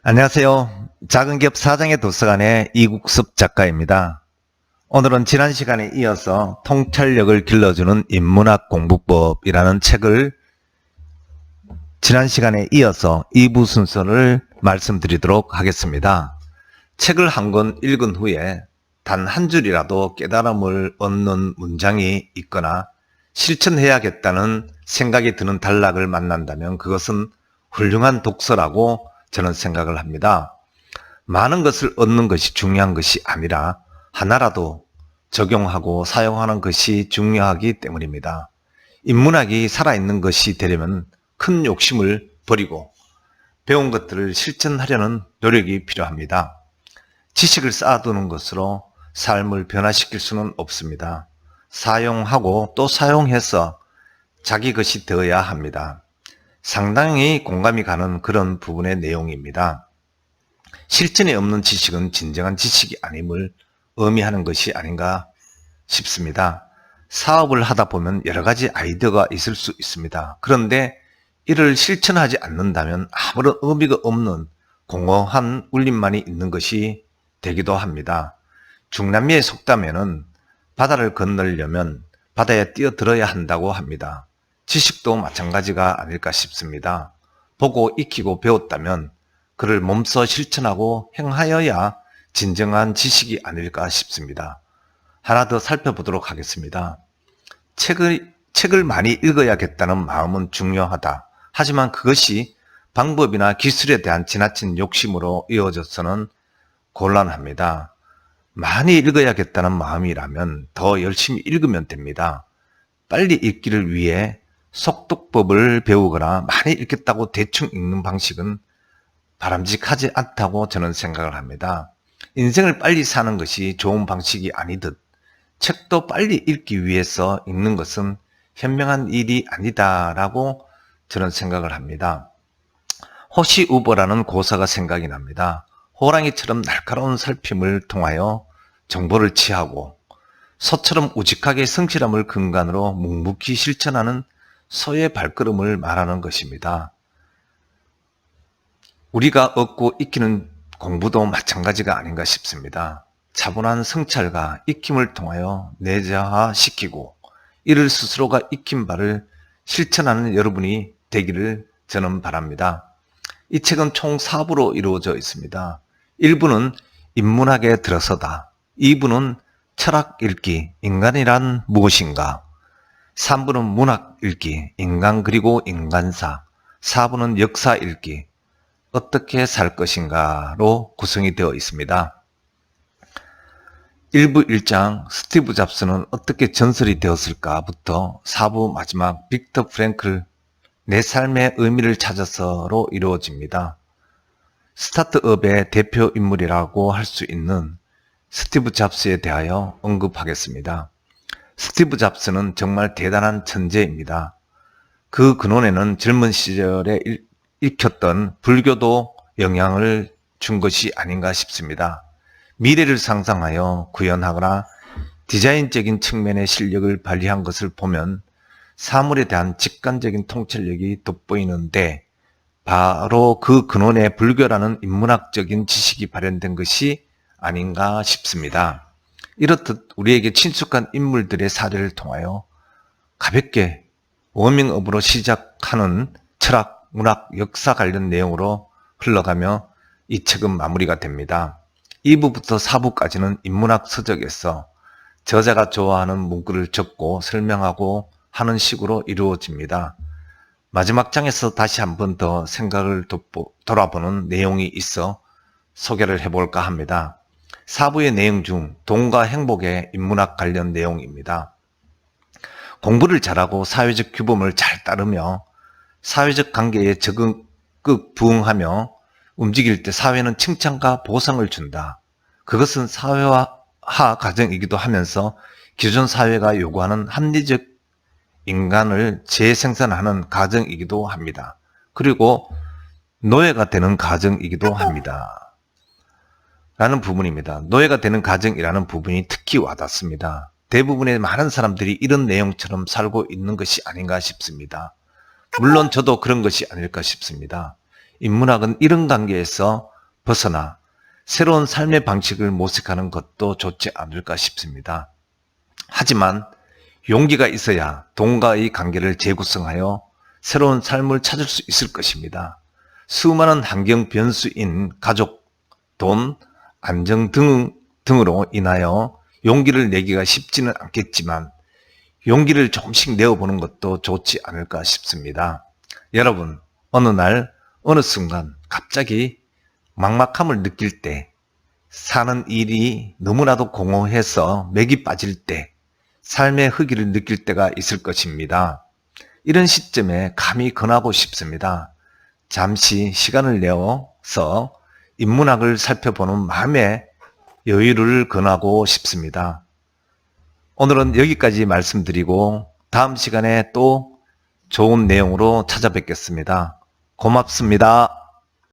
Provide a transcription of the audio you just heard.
안녕하세요. 작은기업 사장의 도서관의 이국섭 작가입니다. 오늘은 지난 시간에 이어서 통찰력을 길러주는 인문학 공부법이라는 책을 지난 시간에 이어서 2부 순서를 말씀드리도록 하겠습니다. 책을 한 권 읽은 후에 단 한 줄이라도 깨달음을 얻는 문장이 있거나 실천해야겠다는 생각이 드는 단락을 만난다면 그것은 훌륭한 독서라고 저는 생각을 합니다. 많은 것을 얻는 것이 중요한 것이 아니라 하나라도 적용하고 사용하는 것이 중요하기 때문입니다. 인문학이 살아있는 것이 되려면 큰 욕심을 버리고 배운 것들을 실천하려는 노력이 필요합니다. 지식을 쌓아두는 것으로 삶을 변화시킬 수는 없습니다. 사용하고 또 사용해서 자기 것이 되어야 합니다. 상당히 공감이 가는 그런 부분의 내용입니다. 실천이 없는 지식은 진정한 지식이 아님을 의미하는 것이 아닌가 싶습니다. 사업을 하다 보면 여러 가지 아이디어가 있을 수 있습니다. 그런데 이를 실천하지 않는다면 아무런 의미가 없는 공허한 울림만이 있는 것이 되기도 합니다. 중남미의 속담에는 바다를 건너려면 바다에 뛰어들어야 한다고 합니다. 지식도 마찬가지가 아닐까 싶습니다. 보고 익히고 배웠다면 그를 몸소 실천하고 행하여야 진정한 지식이 아닐까 싶습니다. 하나 더 살펴보도록 하겠습니다. 책을 많이 읽어야겠다는 마음은 중요하다. 하지만 그것이 방법이나 기술에 대한 지나친 욕심으로 이어져서는 곤란합니다. 많이 읽어야겠다는 마음이라면 더 열심히 읽으면 됩니다. 빨리 읽기를 위해 속독법을 배우거나 많이 읽겠다고 대충 읽는 방식은 바람직하지 않다고 저는 생각을 합니다. 인생을 빨리 사는 것이 좋은 방식이 아니듯 책도 빨리 읽기 위해서 읽는 것은 현명한 일이 아니다라고 저는 생각을 합니다. 호시 우버라는 고사가 생각이 납니다. 호랑이처럼 날카로운 살핌을 통하여 정보를 취하고 소처럼 우직하게 성실함을 근간으로 묵묵히 실천하는 소의 발걸음을 말하는 것입니다. 우리가 얻고 익히는 공부도 마찬가지가 아닌가 싶습니다. 차분한 성찰과 익힘을 통하여 내재화시키고 이를 스스로가 익힌 바를 실천하는 여러분이 되기를 저는 바랍니다. 이 책은 총 4부로 이루어져 있습니다. 1부는 인문학에 들어서다. 2부는 철학 읽기, 인간이란 무엇인가. 3부는 문학 읽기, 인간 그리고 인간사. 4부는 역사 읽기, 어떻게 살 것인가로 구성이 되어 있습니다. 1부 1장 스티브 잡스는 어떻게 전설이 되었을까부터 4부 마지막 빅터 프랭클 내 삶의 의미를 찾아서로 이루어집니다. 스타트업의 대표 인물이라고 할 수 있는 스티브 잡스에 대하여 언급하겠습니다. 스티브 잡스는 정말 대단한 천재입니다. 그 근원에는 젊은 시절에 읽혔던 불교도 영향을 준 것이 아닌가 싶습니다. 미래를 상상하여 구현하거나 디자인적인 측면의 실력을 발휘한 것을 보면 사물에 대한 직관적인 통찰력이 돋보이는데 바로 그 근원에 불교라는 인문학적인 지식이 발현된 것이 아닌가 싶습니다. 이렇듯 우리에게 친숙한 인물들의 사례를 통하여 가볍게 워밍업으로 시작하는 철학, 문학, 역사 관련 내용으로 흘러가며 이 책은 마무리가 됩니다. 2부부터 4부까지는 인문학 서적에서 저자가 좋아하는 문구를 적고 설명하고 하는 식으로 이루어집니다. 마지막 장에서 다시 한 번 더 생각을 돌아보는 내용이 있어 소개를 해볼까 합니다. 4부의 내용 중 돈과 행복의 인문학 관련 내용입니다. 공부를 잘하고 사회적 규범을 잘 따르며 사회적 관계에 적극 부응하며 움직일 때 사회는 칭찬과 보상을 준다. 그것은 사회화 과정이기도 하면서 기존 사회가 요구하는 합리적 인간을 재생산하는 과정이기도 합니다. 그리고 노예가 되는 과정이기도 합니다. 라는 부분입니다. 노예가 되는 과정이라는 부분이 특히 와닿습니다. 대부분의 많은 사람들이 이런 내용처럼 살고 있는 것이 아닌가 싶습니다. 물론 저도 그런 것이 아닐까 싶습니다. 인문학은 이런 관계에서 벗어나 새로운 삶의 방식을 모색하는 것도 좋지 않을까 싶습니다. 하지만 용기가 있어야 돈과의 관계를 재구성하여 새로운 삶을 찾을 수 있을 것입니다. 수많은 환경 변수인 가족, 돈, 안정 등으로 인하여 용기를 내기가 쉽지는 않겠지만 용기를 조금씩 내어보는 것도 좋지 않을까 싶습니다. 여러분, 어느 날 어느 순간 갑자기 막막함을 느낄 때, 사는 일이 너무나도 공허해서 맥이 빠질 때, 삶의 허기를 느낄 때가 있을 것입니다. 이런 시점에 감히 권하고 싶습니다. 잠시 시간을 내어서 인문학을 살펴보는 마음의 여유를 권하고 싶습니다. 오늘은 여기까지 말씀드리고 다음 시간에 또 좋은 내용으로 찾아뵙겠습니다. 고맙습니다.